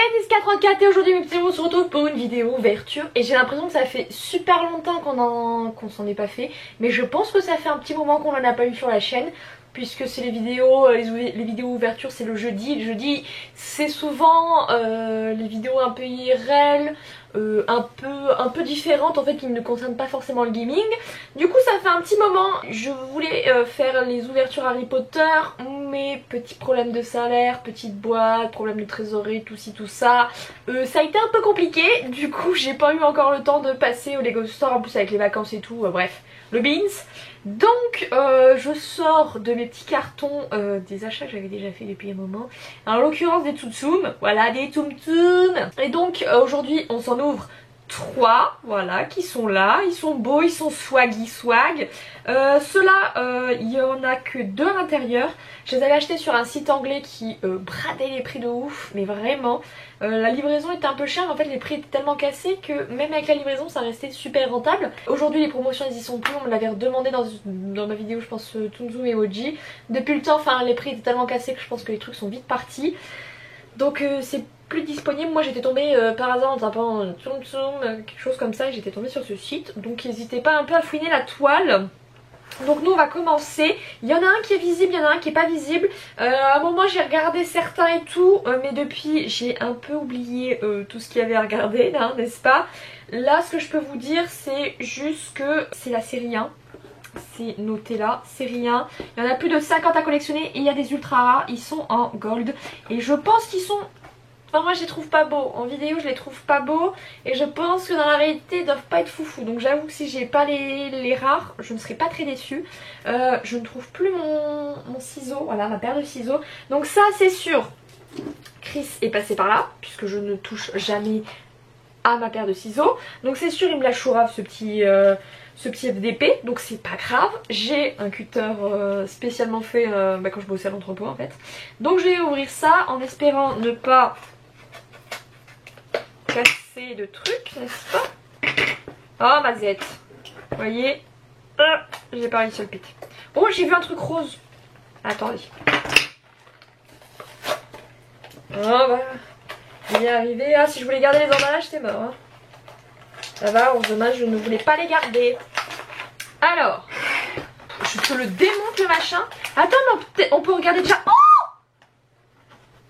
Niska34 et aujourd'hui mes petits on se retrouve pour une vidéo ouverture et j'ai l'impression que ça fait super longtemps qu'on s'en est pas fait, mais je pense que ça fait un petit moment qu'on en a pas eu sur la chaîne puisque c'est les vidéos ouverture, c'est le jeudi. Le jeudi c'est souvent les vidéos un peu IRL, un peu différentes en fait, qui ne concernent pas forcément le gaming. Du coup ça fait un petit moment, je voulais faire les ouvertures Harry Potter, mais petits problèmes de salaire, petite boîte, problème de trésorerie, tout ci tout ça, ça a été un peu compliqué. Du coup j'ai pas eu encore le temps de passer au Lego Store, en plus avec les vacances et tout, bref, le beans. Donc je sors de mes petits cartons des achats que j'avais déjà fait depuis un moment, en l'occurrence des Tsum Tsum, voilà, des Tsum Tsum. Et donc aujourd'hui on s'en ouvre 3, voilà, qui sont là, ils sont beaux, ils sont swaggy swag. Ceux-là, il y en a que 2 à l'intérieur. Je les avais achetés sur un site anglais qui bradait les prix de ouf, mais vraiment. La livraison était un peu chère, en fait les prix étaient tellement cassés que même avec la livraison ça restait super rentable. Aujourd'hui les promotions elles y sont plus, on me l'avait redemandé dans ma vidéo je pense Tsum Tsum Emoji. Depuis le temps, enfin les prix étaient tellement cassés que je pense que les trucs sont vite partis. Donc c'est plus disponible. Moi j'étais tombée par hasard en tapant Tsum Tsum, quelque chose comme ça, et j'étais tombée sur ce site. Donc n'hésitez pas un peu à fouiner la toile. Donc nous on va commencer. Il y en a un qui est visible, il y en a un qui est pas visible. À un moment j'ai regardé certains et tout, mais depuis j'ai un peu oublié tout ce qu'il y avait à regarder là, n'est-ce pas? Là ce que je peux vous dire c'est juste que c'est la série 1. C'est noté là, série 1. Il y en a plus de 50 à collectionner et il y a des ultra rares, ils sont en gold. Et je pense qu'ils sont... Enfin moi je les trouve pas beaux, en vidéo je les trouve pas beaux et je pense que dans la réalité ils doivent pas être foufou. Donc j'avoue que si j'ai pas les rares, je ne serais pas très déçue. Je ne trouve plus mon ciseau, voilà ma paire de ciseaux. Donc ça c'est sûr, Chris est passé par là puisque je ne touche jamais à ma paire de ciseaux. Donc c'est sûr il me la chourave ce petit FDP, donc c'est pas grave. J'ai un cutter spécialement fait quand je bossais à l'entrepôt en fait. Donc je vais ouvrir ça en espérant ne pas casser de trucs, n'est-ce pas? Oh ma zette, vous voyez, j'ai pas réussi à le péter. Oh j'ai vu un truc rose, attendez. Oh bah, il est arrivé. Ah si je voulais garder les emballages c'était mort hein. Ça va, dommage je ne voulais pas les garder. Alors, je te le démonte le machin. Attends, on peut regarder déjà. Oh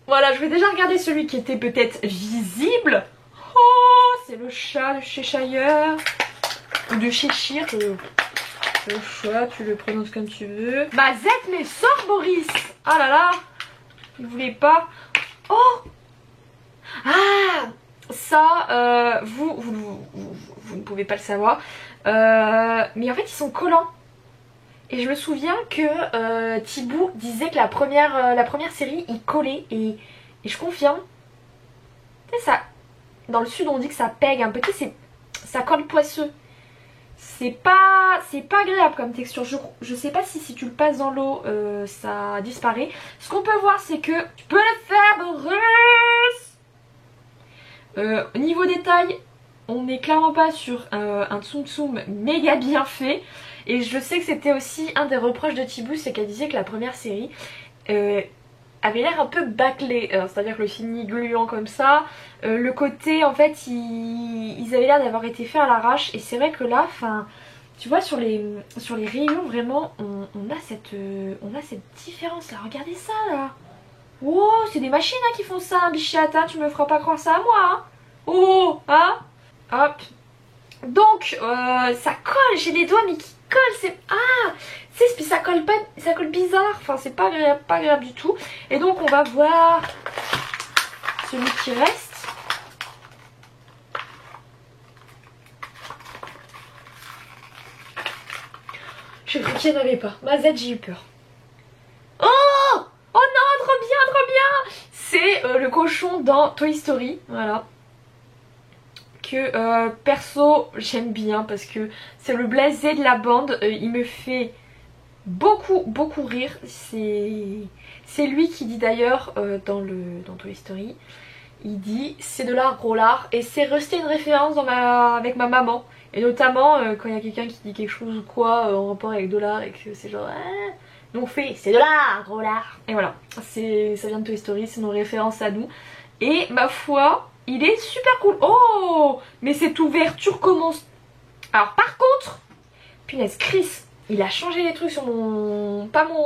voilà, je vais déjà regarder celui qui était peut-être visible. Oh, c'est le chat de Cheshire. Ou de Cheshire. Le chat, tu le prononces comme tu veux. Mazette, mais sors Boris. Ah là là, il voulait pas. Oh ah ça, vous ne pouvez pas le savoir. Mais en fait ils sont collants. Et je me souviens que Thibaut disait que la première série il collait et je confirme. C'est ça. Dans le sud on dit que ça pègue un peu, ça colle poisseux. C'est pas agréable comme texture. Je sais pas si tu le passes dans l'eau ça disparaît. Ce qu'on peut voir c'est que tu peux le faire Boris. Niveau détail, on n'est clairement pas sur un Tsum Tsum méga bien fait. Et je sais que c'était aussi un des reproches de Thibaut, c'est qu'elle disait que la première série avait l'air un peu bâclée. C'est-à-dire que le fini gluant comme ça, le côté en fait ils avaient l'air d'avoir été faits à l'arrache. Et c'est vrai que là, tu vois sur les rayons vraiment on a cette différence là. Regardez ça là. Oh, c'est des machines hein, qui font ça, hein, bichette, hein, tu me feras pas croire ça à moi, hein. Oh, hein. Hop. Donc, ça colle, j'ai les doigts mais qui collent, c'est... Ah, c'est ça colle pas, ça colle bizarre, enfin c'est pas agréable du tout. Et donc on va voir celui qui reste. J'ai cru qu'il n'y en avait pas, ma Z j'ai eu peur. Oh non, trop bien, trop bien. C'est le cochon dans Toy Story, voilà. Que perso j'aime bien parce que c'est le blasé de la bande. Il me fait beaucoup rire. C'est lui qui dit d'ailleurs dans Toy Story, il dit c'est de l'art gros lard. Et c'est resté une référence avec ma maman. Et notamment quand il y a quelqu'un qui dit quelque chose ou quoi en rapport avec de l'art et que c'est genre... nous on fait c'est de l'art gros lard. Et voilà, ça vient de Toy Story, c'est nos références à nous. Et ma foi, il est super cool. Oh, mais cette ouverture commence... Alors par contre, punaise, Chris, il a changé les trucs sur mon... Pas mon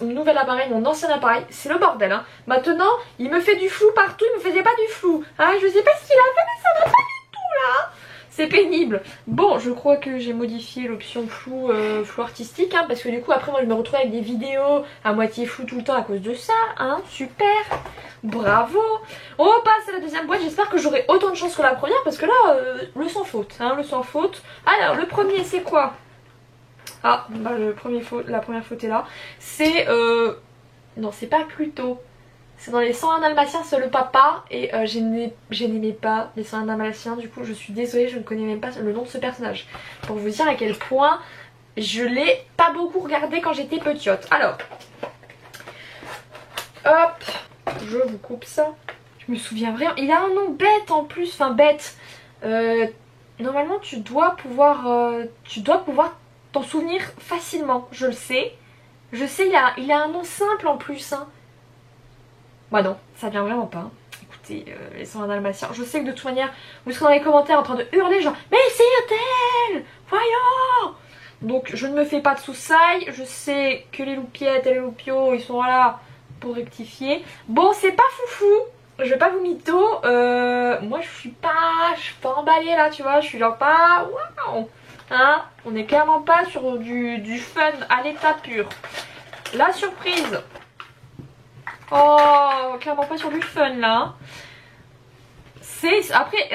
nouvel appareil, mon ancien appareil. C'est le bordel, hein. Maintenant, il me fait du flou partout, il me faisait pas du flou. Hein, je sais pas ce qu'il a fait, mais ça va pas du tout, là. C'est pénible. Bon, je crois que j'ai modifié l'option flou, flou artistique, hein, parce que du coup, après, moi, je me retrouve avec des vidéos à moitié flou tout le temps à cause de ça, hein. Super. Bravo. On passe à la deuxième boîte. J'espère que j'aurai autant de chance que la première, parce que là, le sans faute, hein, le sans faute. Alors, le premier, c'est quoi? Ah, bah la première faute est là. C'est... Non, c'est pas Pluto. C'est dans les 101 Dalmatiens, c'est le papa. Et je n'aimais pas les 101 Dalmatiens. Du coup, je suis désolée, je ne connais même pas le nom de ce personnage. Pour vous dire à quel point je l'ai pas beaucoup regardé quand j'étais petite. Alors, hop, je vous coupe ça. Je me souviens vraiment. Il a un nom bête en plus, enfin bête. Normalement, tu dois pouvoir t'en souvenir facilement, je le sais. Je sais, il a un nom simple en plus. Hein. Bah non, ça vient vraiment pas. Hein. Écoutez, les 101 Dalmatiens. Je sais que de toute manière, vous serez dans les commentaires en train de hurler genre mais c'est Hôtel, voyons. Donc je ne me fais pas de soussailles. Je sais que les loupiettes et les loupiaux, ils sont là pour rectifier. Bon, c'est pas foufou. Je vais pas vous mytho. Moi, je suis pas emballée là, tu vois. Je suis genre pas... Waouh. Hein, on est clairement pas sur du fun à l'état pur. La surprise. Oh, clairement pas sur du fun là. C'est après.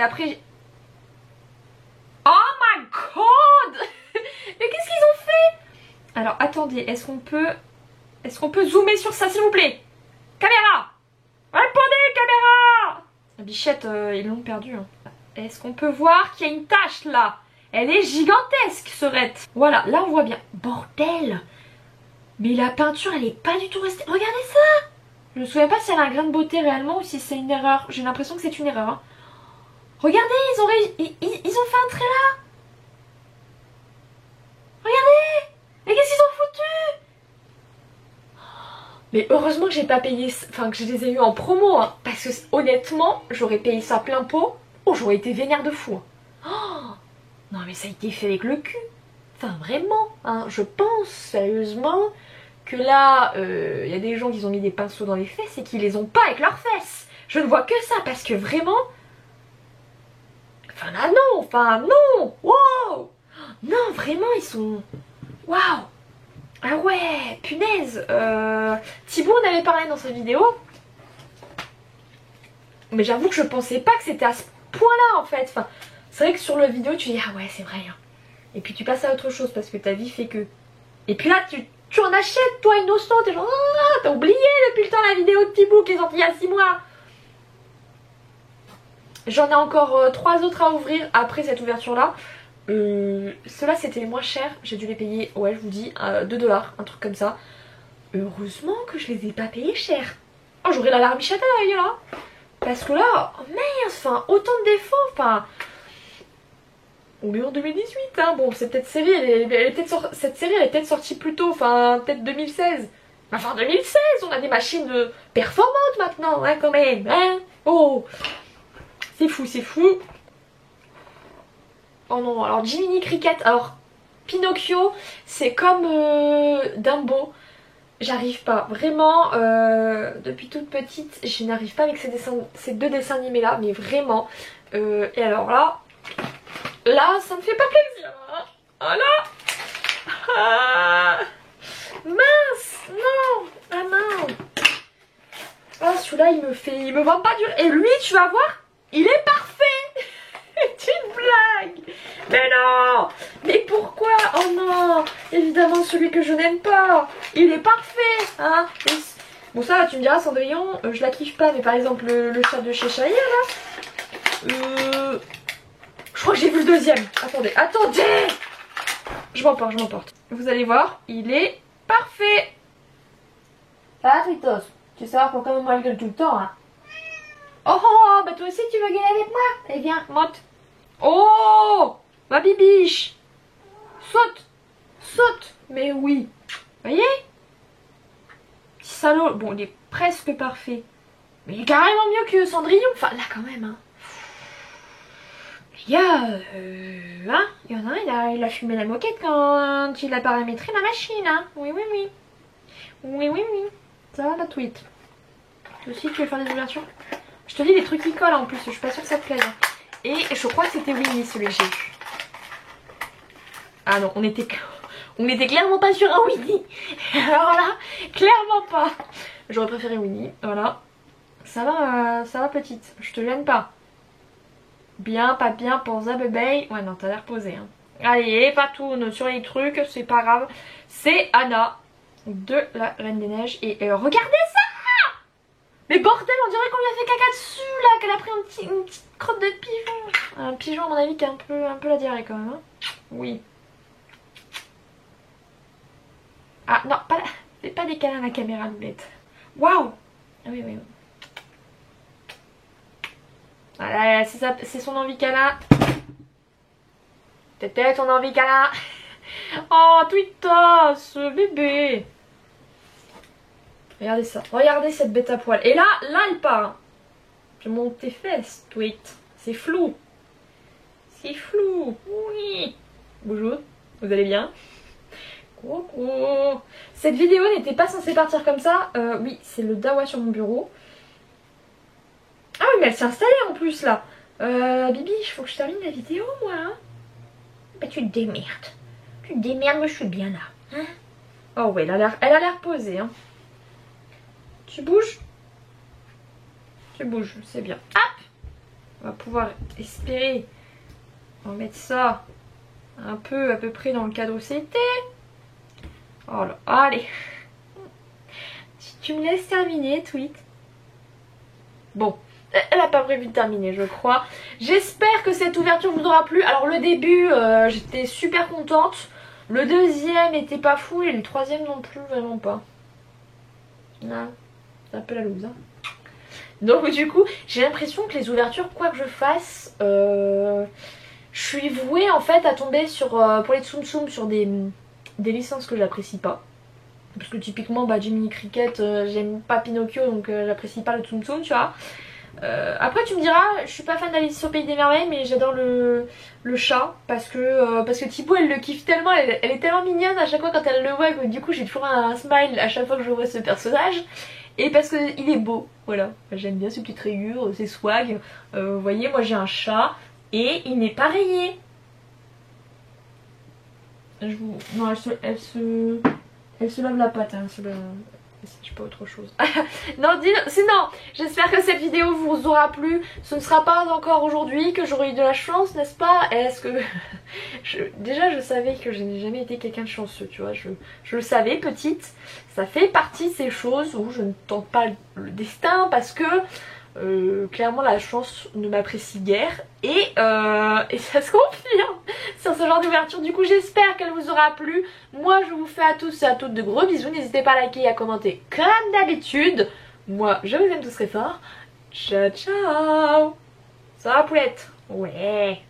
Oh my god. Mais qu'est-ce qu'ils ont fait? Alors attendez, est-ce qu'on peut zoomer sur ça s'il vous plaît? Caméra, répondez caméra. La bichette, ils l'ont perdu. Hein. Est-ce qu'on peut voir qu'il y a une tache là? Elle est gigantesque, Serette. Voilà, là on voit bien. Bordel. Mais la peinture, elle est pas du tout restée. Regardez ça. Je me souviens pas si elle a un grain de beauté réellement ou si c'est une erreur. J'ai l'impression que c'est une erreur. Hein. Regardez, ils ont fait un trait là. Regardez. Mais qu'est-ce qu'ils ont foutu? Mais heureusement que j'ai pas payé... Enfin, que je les ai eu en promo. Hein, parce que honnêtement, j'aurais payé ça plein pot. Oh, j'aurais été vénère de fou. Oh, non mais ça a été fait avec le cul. Enfin vraiment, hein, je pense sérieusement que là, y a des gens qui ont mis des pinceaux dans les fesses et qui les ont pas avec leurs fesses. Je ne vois que ça parce que vraiment... Enfin là non, wow. Non vraiment ils sont... Waouh. Ah ouais, punaise. Thibaut en avait parlé dans sa vidéo. Mais j'avoue que je pensais pas que c'était à ce point-là en fait. Enfin, c'est vrai que sur la vidéo tu dis ah ouais c'est vrai. Hein. Et puis tu passes à autre chose parce que ta vie fait que... Et puis là tu en achètes toi innocent, t'es genre ah, t'as oublié depuis le temps la vidéo de Thibaut qui est sortie il y a 6 mois. J'en ai encore 3 autres à ouvrir après cette ouverture là. Ceux-là c'était les moins chers, j'ai dû les payer, ouais je vous dis, 2 $, un truc comme ça. Heureusement que je les ai pas payés cher. Oh j'aurais la larmichette à l'œil là. Parce que là, oh, mince, enfin autant de défauts, enfin... On est en 2018, hein. Bon, cette série, cette série, elle est peut-être sortie plus tôt, enfin, peut-être 2016. Enfin, 2016, on a des machines performantes maintenant, hein, quand même, hein. Oh, c'est fou, c'est fou. Oh non, alors Jiminy Cricket, alors Pinocchio, c'est comme Dumbo. J'arrive pas, vraiment, depuis toute petite, je n'arrive pas avec ces 2 dessins animés là, mais vraiment. Et alors là, ça me fait pas plaisir. Hein. Oh là ah, mince, non. Ah non. Ah celui-là, il me vend pas dur. Et lui, tu vas voir, il est parfait. C'est une blague. Mais non. Mais pourquoi? Oh non. Évidemment, celui que je n'aime pas. Il est parfait. Hein. Bon ça, tu me diras, Cendrillon, je la kiffe pas. Mais par exemple, le chat de Cheshire, là. Je crois que j'ai vu le deuxième. Attendez. Je m'emporte. Vous allez voir, il est parfait. Ça va, Tritos? Tu sais savoir pourquoi maman gueule tout le temps, hein? Oh, bah toi aussi tu veux gueuler avec moi? Eh viens, monte. Oh, ma bibiche. Saute. Mais oui. Voyez? Petit salaud. Bon, il est presque parfait. Mais il est carrément mieux que Cendrillon. Enfin là quand même hein. Il y en a un, il a fumé la moquette quand il a paramétré la machine hein. Oui. Ça va la tweet. Toi aussi tu veux faire des ouvertures? Je te dis les trucs qui collent en plus, je suis pas sûre que ça te plaise. Et je crois que c'était Winnie celui que j'ai eu. Ah non, on était clairement pas sur un Winnie. Alors là, clairement pas. J'aurais préféré Winnie, voilà. Ça va petite, je te gêne pas. Bien, pas bien pour The Baby. Ouais non, t'as l'air posé hein. Allez, pas tourne sur les trucs, c'est pas grave. C'est Anna de la Reine des Neiges. Et regardez ça! Mais bordel, on dirait qu'on lui a fait caca dessus là, qu'elle a pris une petite crotte de pigeon. Un pigeon à mon avis qui a un peu la diarrhée quand même hein. Oui. Ah non, pas là. Fais pas des câlins à la caméra, Loulette. Waouh! Ah oui. Voilà, c'est son envie câlin. T'étais ton envie câlin. Oh, Twitter, ce bébé. Regardez ça. Regardez cette bête à poil. Et là elle part. Je monte tes fesses, Tweet. C'est flou. C'est flou. Oui. Bonjour. Vous allez bien? Coucou. Cette vidéo n'était pas censée partir comme ça. Oui, c'est le dawa sur mon bureau. Ah oui, mais elle s'est installée en plus là. Bibi, il faut que je termine la vidéo moi. Hein. Bah tu te démerdes. Tu te démerdes, moi je suis bien là. Hein. Oh ouais, elle a l'air posée. Hein. Tu bouges? Tu bouges, c'est bien. Hop. On va pouvoir espérer en mettre ça un peu à peu près dans le cadre où c'était. Oh là, allez. Si tu me laisses terminer, Tweet. Bon, elle a pas prévu de terminer, je crois. J'espère que cette ouverture vous aura plu. Alors le début, j'étais super contente. Le deuxième était pas fou et le troisième non plus, vraiment pas. Non, c'est un peu la loose. Hein. Donc du coup, j'ai l'impression que les ouvertures, quoi que je fasse, je suis vouée en fait à tomber sur, pour les Tsum Tsum, sur des licences que j'apprécie pas. Parce que typiquement, bah, Jiminy Cricket, j'aime pas Pinocchio, donc j'apprécie pas le Tsum Tsum, tu vois. Après tu me diras, je suis pas fan d'Alice au Pays des Merveilles, mais j'adore le chat parce que Thibaut elle le kiffe tellement, elle est tellement mignonne à chaque fois quand elle le voit, que du coup j'ai toujours un smile à chaque fois que je vois ce personnage. Et parce qu'il est beau, voilà, j'aime bien ses petites rayures, ses swags. Vous voyez, moi j'ai un chat et il n'est pas rayé. Non, elle se lave la patte, hein, je sais pas autre chose. Non, sinon, j'espère que cette vidéo vous aura plu. Ce ne sera pas encore aujourd'hui que j'aurai eu de la chance, n'est-ce pas? Est-ce que... Déjà, je savais que je n'ai jamais été quelqu'un de chanceux, tu vois. Je le savais, petite. Ça fait partie de ces choses où je ne tente pas le destin parce que... clairement la chance ne m'apprécie guère et ça se confirme sur ce genre d'ouverture. Du coup j'espère qu'elle vous aura plu. Moi je vous fais à tous et à toutes de gros bisous. N'hésitez pas à liker et à commenter comme d'habitude. Moi je vous aime tous très fort. Ciao ciao. Ça va poulette? Ouais.